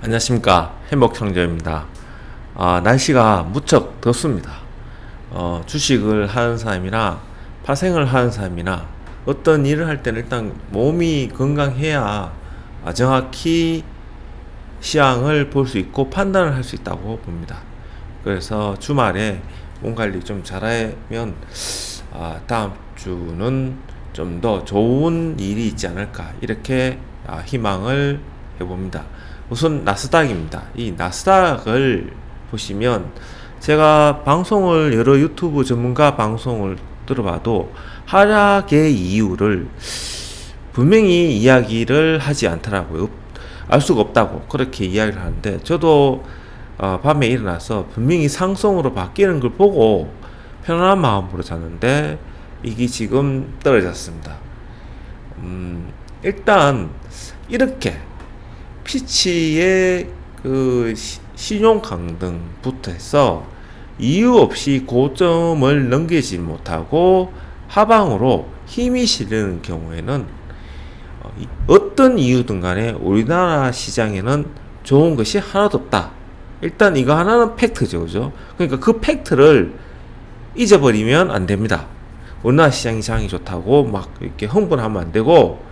안녕하십니까, 행복형제입니다. 날씨가 무척 덥습니다. 주식을 하는 사람이나 파생을 하는 사람이나 어떤 일을 할 때는 일단 몸이 건강해야 정확히 시황을 볼 수 있고 판단을 할 수 있다고 봅니다. 그래서 주말에 몸 관리 좀 잘하면 다음 주는 좀 더 좋은 일이 있지 않을까, 이렇게 희망을 해봅니다. 우선 나스닥입니다. 이 나스닥을 보시면 제가 방송을 여러 유튜브 전문가 방송을 들어봐도 하락의 이유를 분명히 이야기를 하지 않더라고요. 알 수가 없다고 그렇게 이야기를 하는데, 저도 밤에 일어나서 분명히 상승으로 바뀌는 걸 보고 편안한 마음으로 잤는데 이게 지금 떨어졌습니다. 일단 이렇게 피치의 그 신용 강등부터 해서 이유 없이 고점을 넘기지 못하고 하방으로 힘이 실리는 경우에는 어떤 이유든 간에 우리나라 시장에는 좋은 것이 하나도 없다. 일단 이거 하나는 팩트죠, 그죠? 그러니까 그 팩트를 잊어버리면 안 됩니다. 우리나라 시장이 장이 좋다고 막 이렇게 흥분하면 안 되고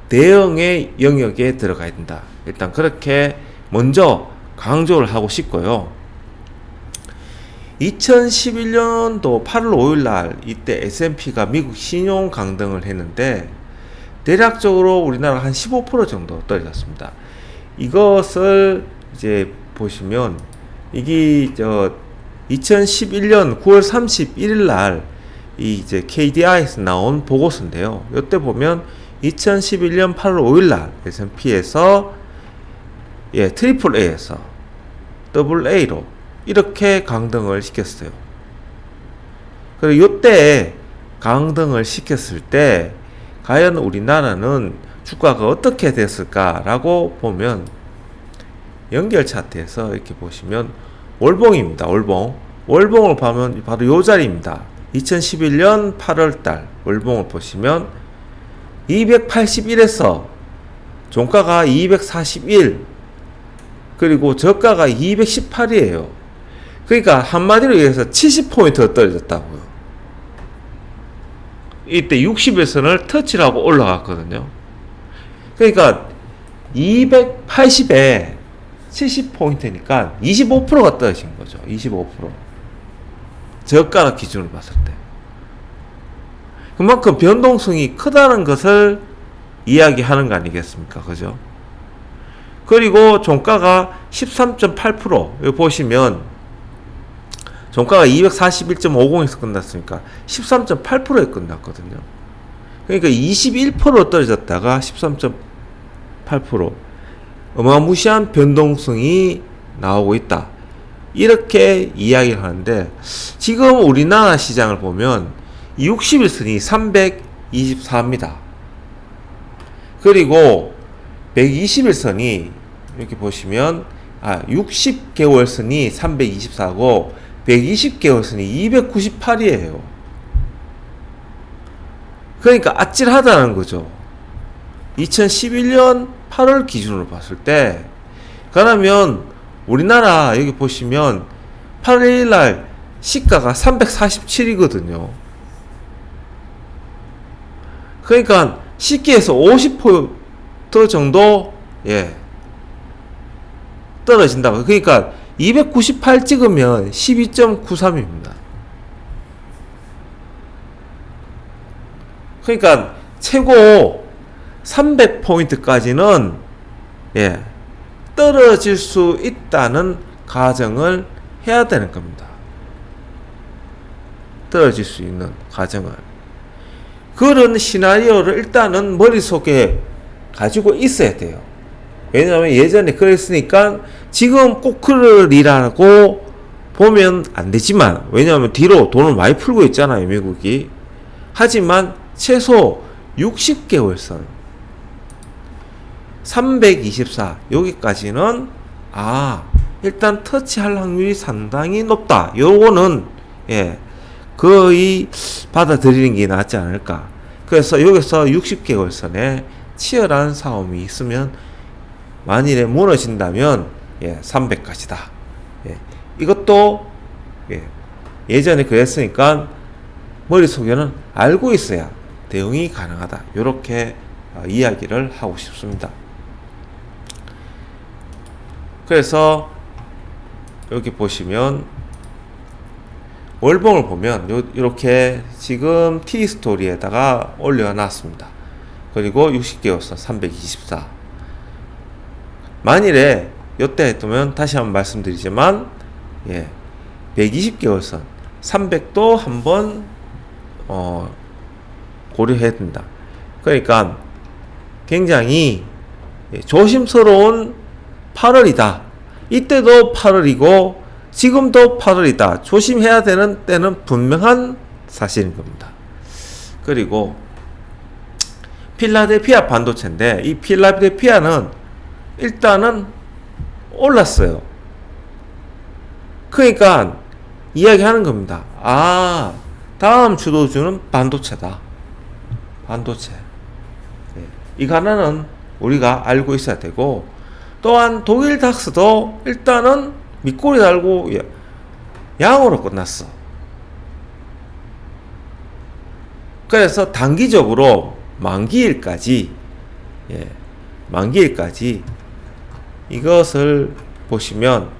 대응의 영역에 들어가야 된다. 일단 그렇게 먼저 강조를 하고 싶고요. 2011년도 8월 5일 날 이때 S&P가 미국 신용 강등을 했는데 대략적으로 우리나라 한 15% 정도 떨어졌습니다. 이것을 이제 보시면 이게 2011년 9월 31일 날 이 이제 KDI에서 나온 보고서인데요. 이때 보면 2011년 8월 5일 날 S&P에서 트리플 A에서 더블 A로 이렇게 강등을 시켰어요. 그리고 이때 강등을 시켰을 때 과연 우리나라는 주가가 어떻게 됐을까라고 보면 연결 차트에서 이렇게 보시면 월봉입니다. 월봉을 보면 바로 요 자리입니다. 2011년 8월달 월봉을 보시면 281에서 종가가 241 그리고 저가가 218이에요. 그러니까 한마디로 얘기해서 70포인트 떨어졌다고요. 이때 60일선을 터치를 하고 올라갔거든요. 그러니까 280에 70포인트니까 25%가 떨어진 거죠. 25%. 저가 기준으로 봤을 때. 그만큼 변동성이 크다는 것을 이야기하는 거 아니겠습니까? 그죠? 그리고 종가가 13.8%. 여기 보시면 종가가 241.50에서 끝났으니까 13.8%에 끝났거든요. 그러니까 21% 떨어졌다가 13.8%. 어마무시한 변동성이 나오고 있다. 이렇게 이야기를 하는데, 지금 우리나라 시장을 보면 60일선이 324입니다. 그리고 120일선이 이렇게 보시면 60개월선이 324고 120개월선이 298이에요. 그러니까 아찔하다는 거죠. 2011년 8월 기준으로 봤을 때. 그러면 우리나라 여기 보시면 8월 1일 날 시가가 347이거든요. 그러니까 시기에서 50% 정도 떨어진다고. 그러니까 298 찍으면 12.93입니다. 그러니까 최고 300포인트까지는 떨어질 수 있다는 가정을 해야 되는 겁니다. 떨어질 수 있는 가정을. 그런 시나리오를 일단은 머릿속에 가지고 있어야 돼요. 왜냐하면 예전에 그랬으니까 지금 꼭 그러리라고 보면 안 되지만, 왜냐하면 뒤로 돈을 많이 풀고 있잖아요, 미국이. 하지만 최소 60개월선 324 여기까지는 일단 터치할 확률이 상당히 높다. 요거는 거의 받아들이는 게 낫지 않을까. 그래서 여기서 60개월선에 치열한 싸움이 있으면 만일에 무너진다면 300까지다. 이것도 예전에 그랬으니까 머릿속에는 알고 있어야 대응이 가능하다. 이렇게 이야기를 하고 싶습니다. 그래서 여기 보시면 월봉을 보면 이렇게 지금 T스토리에다가 올려놨습니다. 그리고 60개월선 324. 만일에 이때 했다면 다시 한번 말씀드리지만 120개월선 300도 한번 고려해야 된다. 그러니까 굉장히 조심스러운 8월이다. 이때도 8월이고 지금도 8월이다. 조심해야 되는 때는 분명한 사실인 겁니다. 그리고 필라델피아 반도체인데 이 필라델피아는 일단은 올랐어요. 그러니까 이야기하는 겁니다. 다음 주도주는 반도체다. 반도체. 이거 하나는 우리가 알고 있어야 되고, 또한 독일 닥스도 일단은 밑꼬리 달고 양으로 끝났어. 그래서 단기적으로 만기일까지 이것을 보시면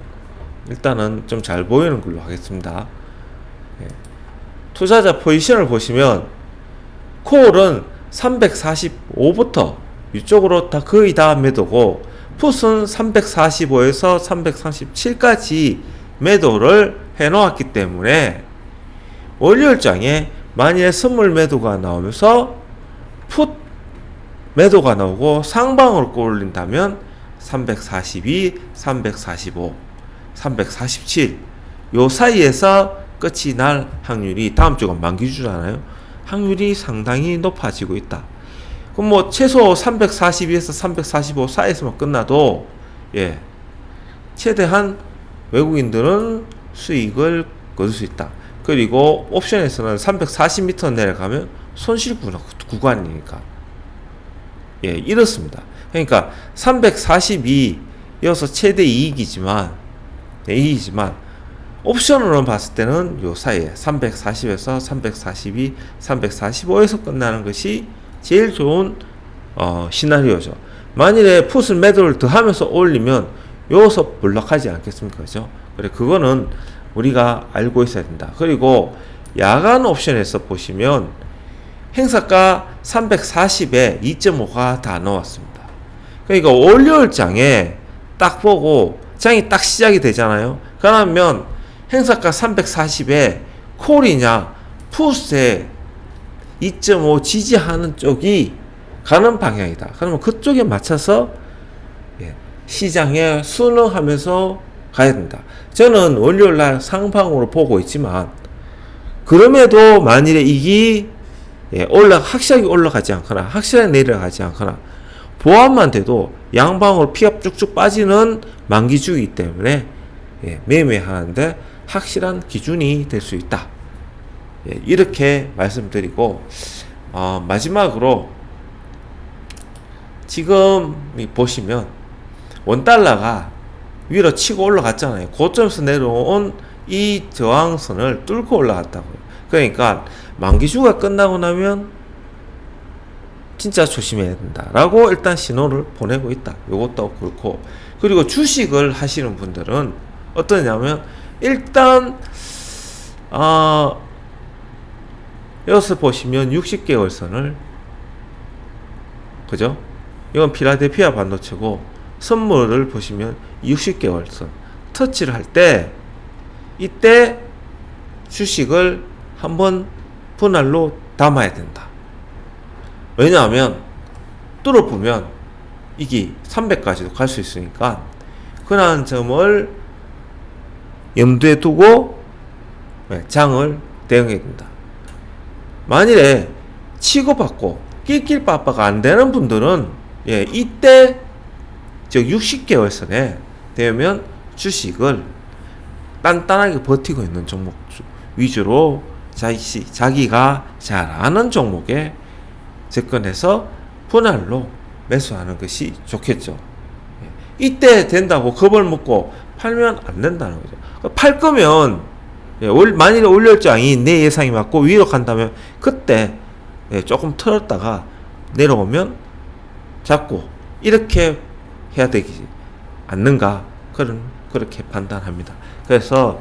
일단은 좀 잘 보이는 걸로 하겠습니다. 투자자 포지션을 보시면 콜은 345부터 이쪽으로 다 거의 다 매도고, 풋은 345에서 337까지 매도를 해놓았기 때문에 월요일장에 만약에 선물 매도가 나오면서 풋 매도가 나오고 상방으로 꼴린다면 342, 345, 347 요 사이에서 끝이 날 확률이, 다음 주가 만기주잖아요. 확률이 상당히 높아지고 있다. 그럼 뭐 최소 342에서 345 사이에서만 끝나도 최대한 외국인들은 수익을 거둘 수 있다. 그리고 옵션에서는 340m 내려가면 손실 구간이니까 이렇습니다. 그러니까 342여서 최대 이익이지만 옵션으로 봤을 때는 요 사이에 340에서 342, 345에서 끝나는 것이 제일 좋은 시나리오죠. 만일에 풋을 매도를 더 하면서 올리면 여기서 블락하지 않겠습니까? 그죠? 그래, 그거는 우리가 알고 있어야 된다. 그리고 야간 옵션에서 보시면 행사가 340에 2.5가 다 나왔습니다. 그러니까 월요일 장에 딱 보고 장이 딱 시작이 되잖아요. 그러면 행사가 340에 콜이냐 풋에 2.5 지지하는 쪽이 가는 방향이다. 그러면 그쪽에 맞춰서 시장에 순응하면서 가야 된다. 저는 월요일날 상방으로 보고 있지만, 그럼에도 만일에 이게 확실하게 올라가지 않거나 확실하게 내려가지 않거나 보합만 돼도 양방으로 피가 쭉쭉 빠지는 만기주이기 때문에 매매하는데 확실한 기준이 될 수 있다. 이렇게 말씀드리고, 마지막으로 지금 보시면 원달러가 위로 치고 올라갔잖아요. 고점에서 내려온 이 저항선을 뚫고 올라갔다고요. 그러니까 만기주가 끝나고 나면 진짜 조심해야 된다라고 일단 신호를 보내고 있다. 이것도 그렇고, 그리고 주식을 하시는 분들은 어떠냐면 일단 여기서 보시면 60개월선을, 그죠? 이건 필라델피아 반도체고, 선물을 보시면 60개월선 터치를 할 때 이때 주식을 한번 분할로 담아야 된다. 왜냐하면 뚫어보면 이게 300까지도 갈 수 있으니까 그러한 점을 염두에 두고 장을 대응해야 된다. 만일에 치고받고 낄낄빠빠가 안 되는 분들은 이때 즉 60개월선에 되면 주식을 단단하게 버티고 있는 종목 위주로 자기가 잘 아는 종목에 접근해서 분할로 매수하는 것이 좋겠죠. 이때 된다고 겁을 먹고 팔면 안 된다는 거죠. 팔 거면 만일에 올려장이 내 예상이 맞고 위로 간다면 그때 조금 털었다가 내려오면 잡고 이렇게 해야 되지 않는가 그렇게 판단합니다. 그래서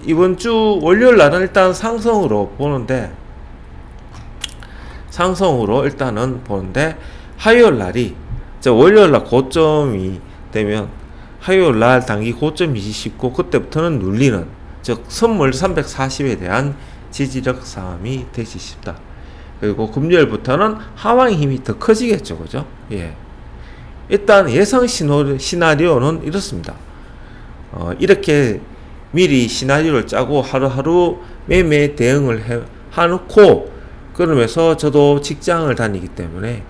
이번 주 월요일 날은 일단 상승으로 보는데 화요일 날이 월요일 날 고점이 되면 화요일 날 단기 고점이지 싶고 그때부터는 눌리는 즉 선물 340에 대한 지지력 싸움이 되지 싶다. 그리고 금요일부터는 하방의 힘이 더 커지겠죠, 그죠? 예. 일단 예상 시나리오는 이렇습니다. 이렇게 미리 시나리오를 짜고 하루하루 매매 대응을 해놓고 그러면서 저도 직장을 다니기 때문에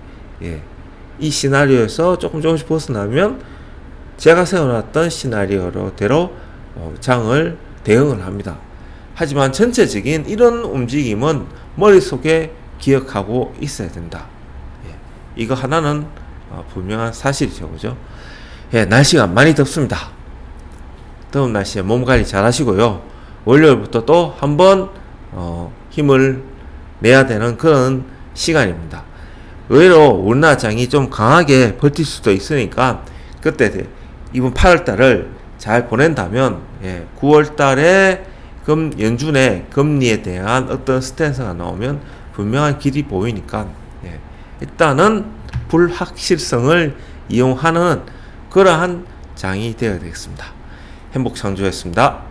이 시나리오에서 조금씩 벗어나면 제가 세워놨던 시나리오대로 장을 대응을 합니다. 하지만 전체적인 이런 움직임은 머릿속에 기억하고 있어야 된다. 이거 하나는 분명한 사실이죠, 그죠? 날씨가 많이 덥습니다. 더운 날씨에 몸 관리 잘 하시고요. 월요일부터 또 한번 힘을 내야 되는 그런 시간입니다. 의외로 우리나라장이 좀 강하게 버틸 수도 있으니까 그때 이번 8월달을 잘 보낸다면 9월달에 연준의 금리에 대한 어떤 스탠스가 나오면 분명한 길이 보이니까 일단은 불확실성을 이용하는 그러한 장이 되어야 되겠습니다. 행복창조였습니다.